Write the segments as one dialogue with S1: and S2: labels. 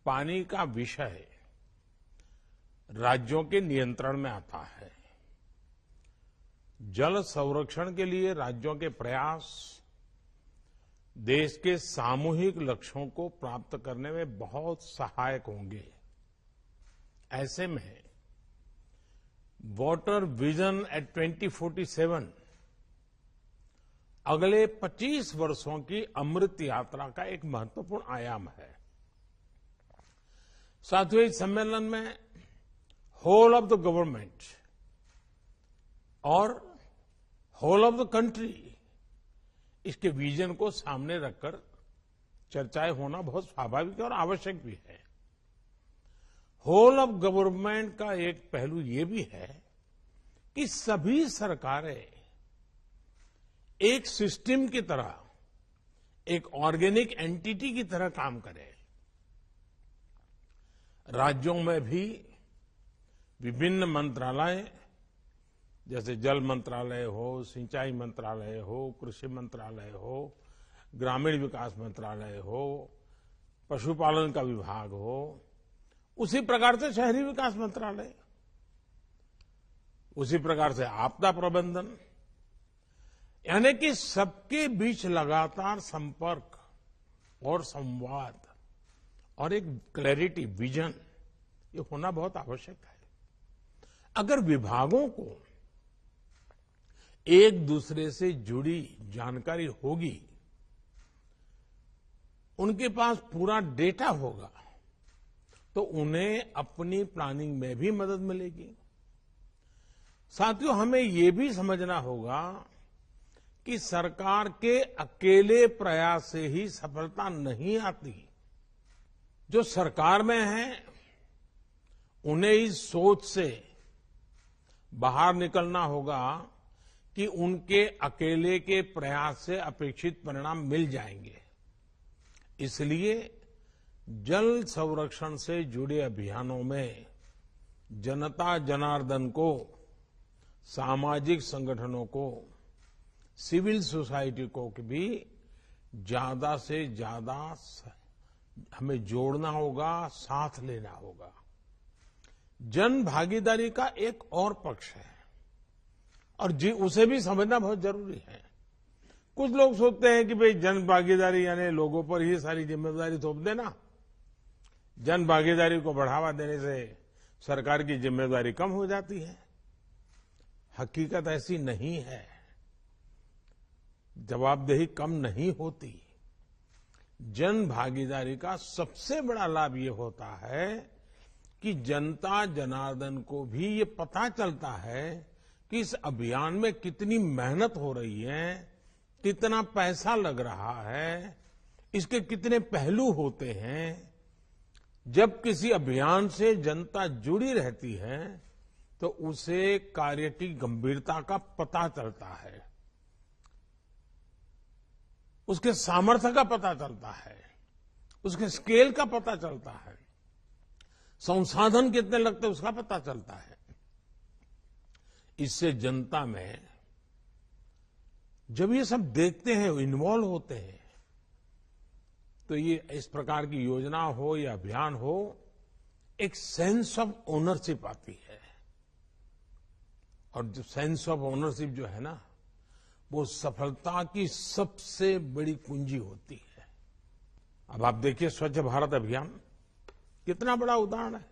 S1: पानी का विषय राज्यों के नियंत्रण में आता है। जल संरक्षण के लिए राज्यों के प्रयास देश के सामूहिक लक्ष्यों को प्राप्त करने में बहुत सहायक होंगे। ऐसे में वाटर विजन एट 2047 अगले 25 वर्षों की अमृत यात्रा का एक महत्वपूर्ण आयाम है। साथियों, इस सम्मेलन में होल ऑफ द गवर्नमेंट और होल ऑफ द कंट्री इसके विजन को सामने रखकर चर्चाएं होना बहुत स्वाभाविक और आवश्यक भी है। होल ऑफ गवर्नमेंट का एक पहलू ये भी है कि सभी सरकारें एक सिस्टम की तरह, एक ऑर्गेनिक एंटिटी की तरह काम करें। राज्यों में भी विभिन्न मंत्रालय जैसे जल मंत्रालय हो, सिंचाई मंत्रालय हो, कृषि मंत्रालय हो, ग्रामीण विकास मंत्रालय हो, पशुपालन का विभाग हो, उसी प्रकार से शहरी विकास मंत्रालय, उसी प्रकार से आपदा प्रबंधन, यानी कि सबके बीच लगातार संपर्क और संवाद और एक क्लैरिटी, विजन, ये होना बहुत आवश्यक है। अगर विभागों को एक दूसरे से जुड़ी जानकारी होगी, उनके पास पूरा डेटा होगा, तो उन्हें अपनी प्लानिंग में भी मदद मिलेगी। साथियों, हमें ये भी समझना होगा कि सरकार के अकेले प्रयास से ही सफलता नहीं आती। जो सरकार में है उन्हें इस सोच से बाहर निकलना होगा कि उनके अकेले के प्रयास से अपेक्षित परिणाम मिल जाएंगे। इसलिए जल संरक्षण से जुड़े अभियानों में जनता जनार्दन को, सामाजिक संगठनों को, सिविल सोसाइटी को भी ज्यादा से ज्यादा हमें जोड़ना होगा, साथ लेना होगा। जन भागीदारी का एक और पक्ष है और उसे भी समझना बहुत जरूरी है। कुछ लोग सोचते हैं कि भाई जन भागीदारी यानी लोगों पर ही सारी जिम्मेदारी थोप देना, जन भागीदारी को बढ़ावा देने से सरकार की जिम्मेदारी कम हो जाती है। हकीकत ऐसी नहीं है, जवाबदेही कम नहीं होती। जन भागीदारी का सबसे बड़ा लाभ ये होता है कि जनता जनार्दन को भी ये पता चलता है कि इस अभियान में कितनी मेहनत हो रही है, कितना पैसा लग रहा है, इसके कितने पहलू होते हैं। जब किसी अभियान से जनता जुड़ी रहती है तो उसे कार्य की गंभीरता का पता चलता है, उसके सामर्थ्य का पता चलता है, उसके स्केल का पता चलता है, संसाधन कितने लगते हैं उसका पता चलता है। इससे जनता में जब ये सब देखते हैं, इन्वॉल्व होते हैं, तो ये इस प्रकार की योजना हो या अभियान हो, एक सेंस ऑफ ओनरशिप आती है। और जो सेंस ऑफ ओनरशिप जो है ना, वो सफलता की सबसे बड़ी कुंजी होती है। अब आप देखिए, स्वच्छ भारत अभियान कितना बड़ा उदाहरण है।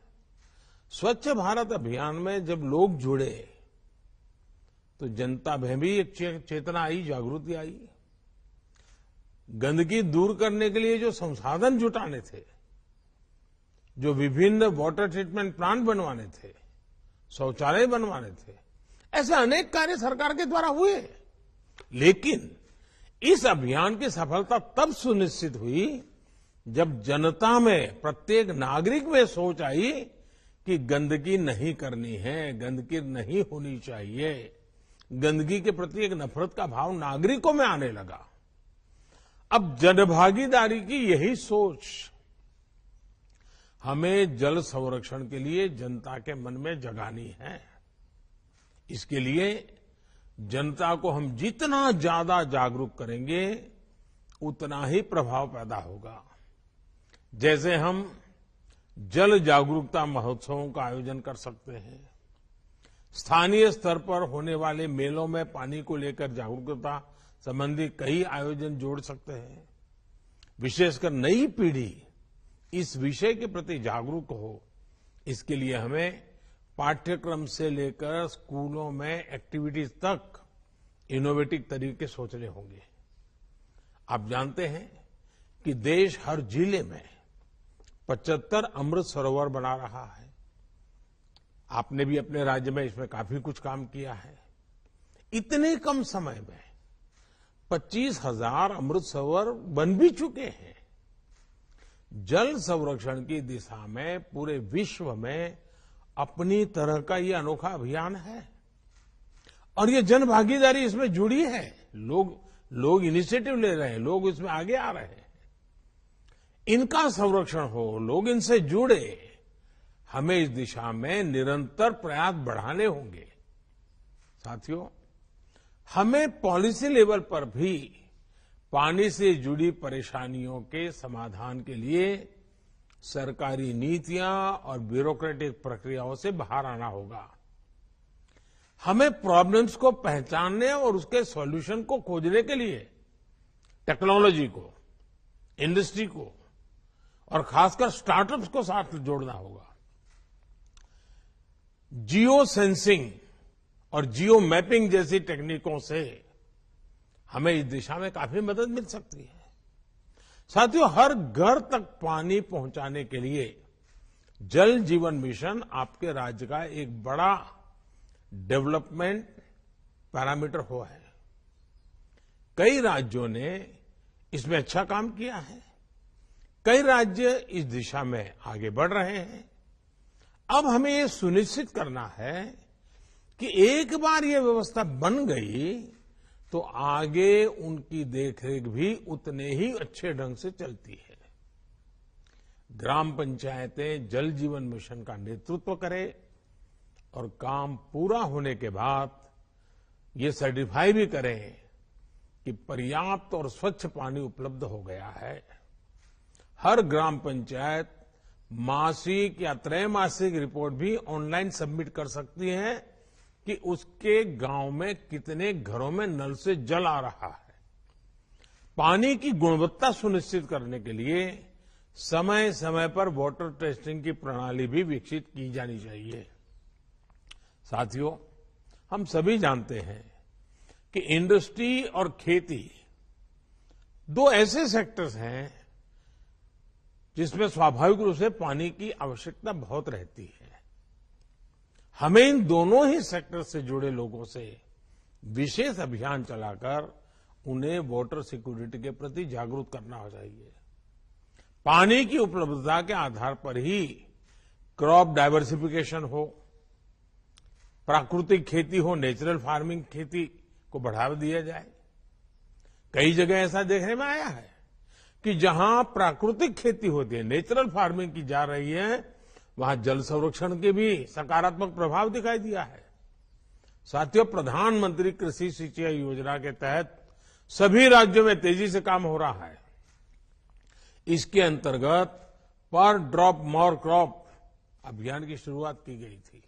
S1: स्वच्छ भारत अभियान में जब लोग जुड़े तो जनता में भी एक चेतना आई, जागृति आई। गंदगी दूर करने के लिए जो संसाधन जुटाने थे, जो विभिन्न वाटर ट्रीटमेंट प्लांट बनवाने थे, शौचालय बनवाने थे, ऐसे अनेक कार्य सरकार के द्वारा हुए। लेकिन इस अभियान की सफलता तब सुनिश्चित हुई जब जनता में, प्रत्येक नागरिक में सोच आई कि गंदगी नहीं करनी है, गंदगी नहीं होनी चाहिए। गंदगी के प्रति एक नफरत का भाव नागरिकों में आने लगा। अब जनभागीदारी की यही सोच हमें जल संरक्षण के लिए जनता के मन में जगानी है। इसके लिए जनता को हम जितना ज्यादा जागरूक करेंगे, उतना ही प्रभाव पैदा होगा। जैसे हम जल जागरूकता महोत्सवों का आयोजन कर सकते हैं। स्थानीय स्तर पर होने वाले मेलों में पानी को लेकर जागरूकता संबंधी कई आयोजन जोड़ सकते हैं। विशेषकर नई पीढ़ी इस विषय के प्रति जागरूक हो, इसके लिए हमें पाठ्यक्रम से लेकर स्कूलों में एक्टिविटीज तक इनोवेटिव तरीके सोचने होंगे। आप जानते हैं कि देश हर जिले में 75 अमृत सरोवर बना रहा है। आपने भी अपने राज्य में इसमें काफी कुछ काम किया है। इतने कम समय में 25,000 अमृत सरोवर बन भी चुके हैं। जल संरक्षण की दिशा में पूरे विश्व में अपनी तरह का ये अनोखा अभियान है और ये जन भागीदारी इसमें जुड़ी है। लोग इनिशिएटिव ले रहे हैं, लोग इसमें आगे आ रहे हैं। इनका संरक्षण हो, लोग इनसे जुड़े, हमें इस दिशा में निरंतर प्रयास बढ़ाने होंगे। साथियों, हमें पॉलिसी लेवल पर भी पानी से जुड़ी परेशानियों के समाधान के लिए सरकारी नीतियां और ब्यूरोक्रेटिक प्रक्रियाओं से बाहर आना होगा। हमें प्रॉब्लम्स को पहचानने और उसके सॉल्यूशन को खोजने के लिए टेक्नोलॉजी को, इंडस्ट्री को और खासकर स्टार्टअप्स को साथ जोड़ना होगा। जियो सेंसिंग और जियो मैपिंग जैसी टेक्निकों से हमें इस दिशा में काफी मदद मिल सकती है। साथियों, हर घर तक पानी पहुंचाने के लिए जल जीवन मिशन आपके राज्य का एक बड़ा डेवलपमेंट पैरामीटर हुआ है। कई राज्यों ने इसमें अच्छा काम किया है। कई राज्य इस दिशा में आगे बढ़ रहे हैं। अब हमें ये सुनिश्चित करना है कि एक बार ये व्यवस्था बन गई तो आगे उनकी देखरेख भी उतने ही अच्छे ढंग से चलती है। ग्राम पंचायतें जल जीवन मिशन का नेतृत्व करें और काम पूरा होने के बाद ये सर्टिफाई भी करें कि पर्याप्त और स्वच्छ पानी उपलब्ध हो गया है। हर ग्राम पंचायत मासिक या त्रैमासिक रिपोर्ट भी ऑनलाइन सबमिट कर सकती है कि उसके गांव में कितने घरों में नल से जल आ रहा है। पानी की गुणवत्ता सुनिश्चित करने के लिए समय समय पर वाटर टेस्टिंग की प्रणाली भी विकसित की जानी चाहिए। साथियों, हम सभी जानते हैं कि इंडस्ट्री और खेती दो ऐसे सेक्टर्स हैं जिसमें स्वाभाविक रूप से पानी की आवश्यकता बहुत रहती है। हमें इन दोनों ही सेक्टर से जुड़े लोगों से विशेष अभियान चलाकर उन्हें वाटर सिक्योरिटी के प्रति जागरूक करना चाहिए। पानी की उपलब्धता के आधार पर ही क्रॉप डाइवर्सिफिकेशन हो, प्राकृतिक खेती हो, नेचुरल फार्मिंग खेती को बढ़ावा दिया जाए। कई जगह ऐसा देखने में आया है कि जहां प्राकृतिक खेती होती है, नेचुरल फार्मिंग की जा रही है, वहां जल संरक्षण के भी सकारात्मक प्रभाव दिखाई दिया है। साथियों, प्रधानमंत्री कृषि सिंचाई योजना के तहत सभी राज्यों में तेजी से काम हो रहा है। इसके अंतर्गत पर ड्रॉप मोर क्रॉप अभियान की शुरुआत की गई थी।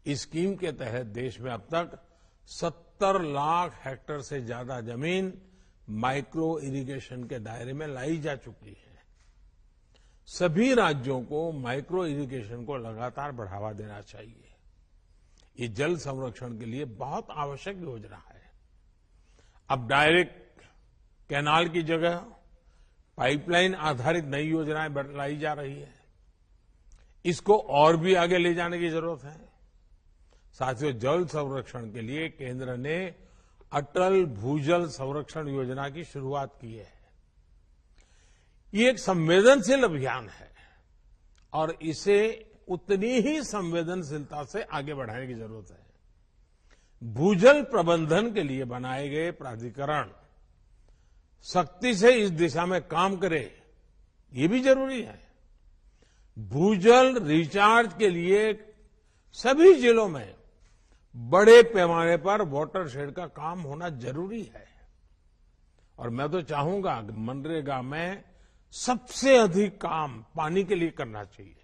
S1: इस स्कीम के तहत देश में अब तक 70 लाख हेक्टेयर से ज्यादा जमीन माइक्रो इरिगेशन के दायरे में लाई जा चुकी है। सभी राज्यों को माइक्रो इरिगेशन को लगातार बढ़ावा देना चाहिए। ये जल संरक्षण के लिए बहुत आवश्यक योजना है। अब डायरेक्ट कैनाल की जगह पाइपलाइन आधारित नई योजनाएं लाई जा रही है। इसको और भी आगे ले जाने की जरूरत है। साथियों, जल संरक्षण के लिए केंद्र ने अटल भूजल संरक्षण योजना की शुरुआत की है। ये एक संवेदनशील अभियान है और इसे उतनी ही संवेदनशीलता से आगे बढ़ाने की जरूरत है। भूजल प्रबंधन के लिए बनाए गए प्राधिकरण सख्ती से इस दिशा में काम करे, ये भी जरूरी है। भूजल रिचार्ज के लिए सभी जिलों में बड़े पैमाने पर वाटर शेड का काम होना जरूरी है। और मैं तो चाहूंगा कि मनरेगा में सबसे अधिक काम पानी के लिए करना चाहिए।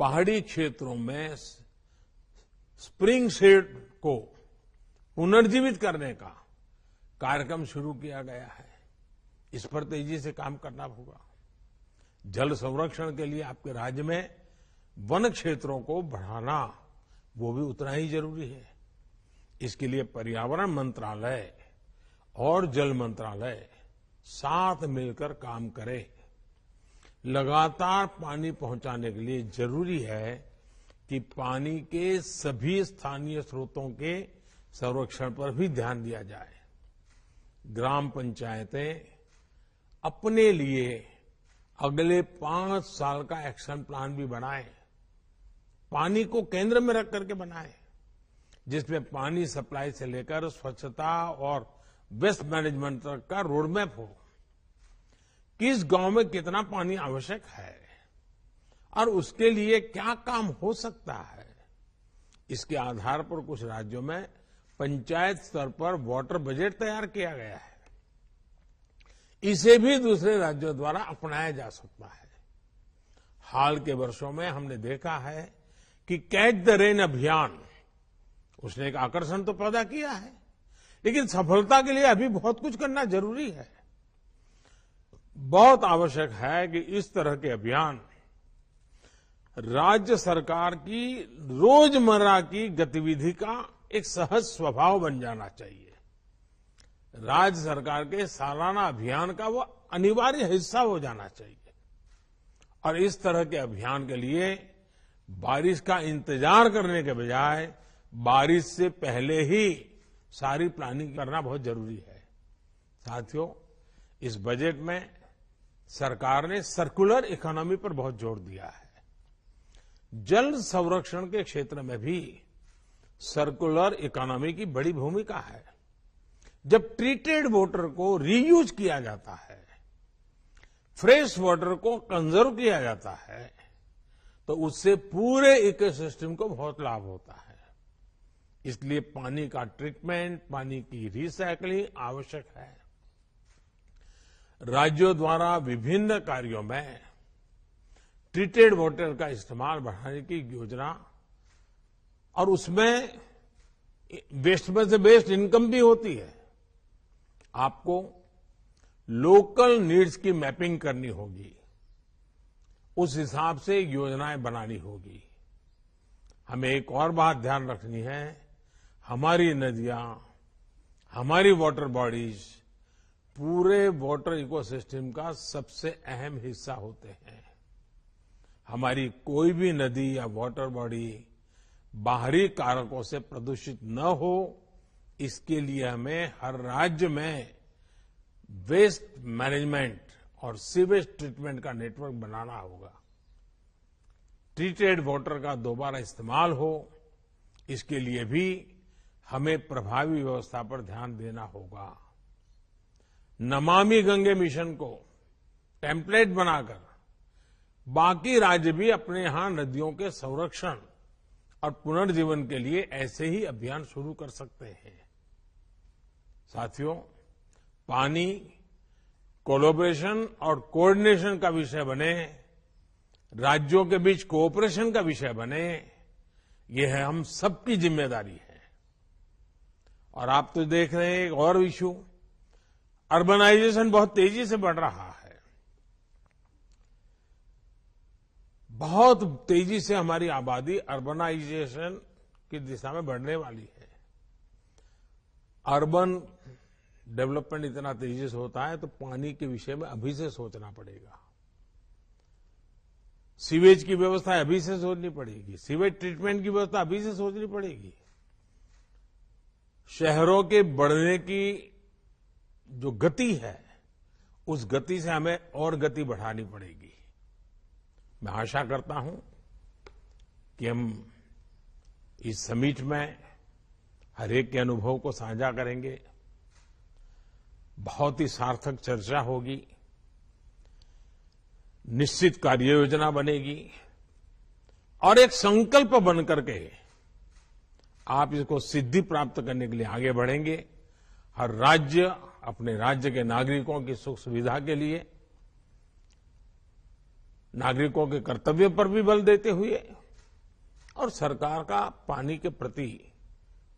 S1: पहाड़ी क्षेत्रों में स्प्रिंग सीड को पुनर्जीवित करने का कार्यक्रम शुरू किया गया है। इस पर तेजी से काम करना होगा। जल संरक्षण के लिए आपके राज्य में वन क्षेत्रों को बढ़ाना वो भी उतना ही जरूरी है। इसके लिए पर्यावरण मंत्रालय और जल मंत्रालय साथ मिलकर काम करें। लगातार पानी पहुंचाने के लिए जरूरी है कि पानी के सभी स्थानीय स्रोतों के संरक्षण पर भी ध्यान दिया जाए। ग्राम पंचायतें अपने लिए अगले 5 साल का एक्शन प्लान भी बनाएं। पानी को केंद्र में रख करके बनाएं, जिसमें पानी सप्लाई से लेकर स्वच्छता और वेस्ट मैनेजमेंट तक का रोडमैप हो। किस गांव में कितना पानी आवश्यक है और उसके लिए क्या काम हो सकता है, इसके आधार पर कुछ राज्यों में पंचायत स्तर पर वाटर बजट तैयार किया गया है। इसे भी दूसरे राज्यों द्वारा अपनाया जा सकता है। हाल के वर्षों में हमने देखा है कि कैच द रेन अभियान उसने एक आकर्षण तो पैदा किया है, लेकिन सफलता के लिए अभी बहुत कुछ करना जरूरी है। बहुत आवश्यक है कि इस तरह के अभियान राज्य सरकार की रोजमर्रा की गतिविधि का एक सहज स्वभाव बन जाना चाहिए। राज्य सरकार के सालाना अभियान का वो अनिवार्य हिस्सा हो जाना चाहिए। और इस तरह के अभियान के लिए बारिश का इंतजार करने के बजाय बारिश से पहले ही सारी प्लानिंग करना बहुत जरूरी है। साथियों, इस बजट में सरकार ने सर्कुलर इकोनॉमी पर बहुत जोर दिया है। जल संरक्षण के क्षेत्र में भी सर्कुलर इकोनॉमी की बड़ी भूमिका है। जब ट्रीटेड वाटर को रीयूज किया जाता है, फ्रेश वाटर को कंजर्व किया जाता है, तो उससे पूरे इकोसिस्टम को बहुत लाभ होता है। इसलिए पानी का ट्रीटमेंट, पानी की रिसाइकलिंग आवश्यक है। राज्यों द्वारा विभिन्न कार्यों में ट्रीटेड वाटर का इस्तेमाल बढ़ाने की योजना और उसमें वेस्ट में से बेस्ट इनकम भी होती है। आपको लोकल नीड्स की मैपिंग करनी होगी, उस हिसाब से योजनाएं बनानी होगी। हमें एक और बात ध्यान रखनी है, हमारी नदियां, हमारी वाटर बॉडीज पूरे वाटर इकोसिस्टम का सबसे अहम हिस्सा होते हैं। हमारी कोई भी नदी या वाटर बॉडी बाहरी कारकों से प्रदूषित न हो, इसके लिए हमें हर राज्य में वेस्ट मैनेजमेंट और सीवेज ट्रीटमेंट का नेटवर्क बनाना होगा। ट्रीटेड वाटर का दोबारा इस्तेमाल हो, इसके लिए भी हमें प्रभावी व्यवस्था पर ध्यान देना होगा। नमामि गंगे मिशन को टेम्पलेट बनाकर बाकी राज्य भी अपने यहां नदियों के संरक्षण और पुनर्जीवन के लिए ऐसे ही अभियान शुरू कर सकते हैं। साथियों, पानी कोलैबोरेशन और कोऑर्डिनेशन का विषय बने, राज्यों के बीच कोऑपरेशन का विषय बने, ये है हम सबकी जिम्मेदारी है। और आप तो देख रहे हैं एक और इश्यू, अर्बनाइजेशन बहुत तेजी से बढ़ रहा है। बहुत तेजी से हमारी आबादी अर्बनाइजेशन की दिशा में बढ़ने वाली है। अर्बन डेवलपमेंट इतना तेजी से होता है तो पानी के विषय में अभी से सोचना पड़ेगा। सीवेज की व्यवस्था अभी से सोचनी पड़ेगी, सीवेज ट्रीटमेंट की व्यवस्था अभी से सोचनी पड़ेगी। शहरों के बढ़ने की जो गति है, उस गति से हमें और गति बढ़ानी पड़ेगी। मैं आशा करता हूं कि हम इस समिट में हर एक के अनुभव को साझा करेंगे, बहुत ही सार्थक चर्चा होगी, निश्चित कार्य योजना बनेगी और एक संकल्प बन करके आप इसको सिद्धि प्राप्त करने के लिए आगे बढ़ेंगे। हर राज्य अपने राज्य के नागरिकों की सुख सुविधा के लिए नागरिकों के कर्तव्य पर भी बल देते हुए और सरकार का पानी के प्रति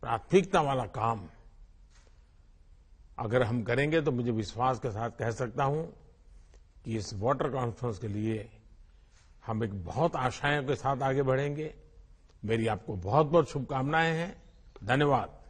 S1: प्राथमिकता वाला काम अगर हम करेंगे तो मुझे विश्वास के साथ कह सकता हूं कि इस वाटर कॉन्फ्रेंस के लिए हम एक बहुत आशाओं के साथ आगे बढ़ेंगे। मेरी आपको बहुत बहुत शुभकामनाएं हैं। धन्यवाद।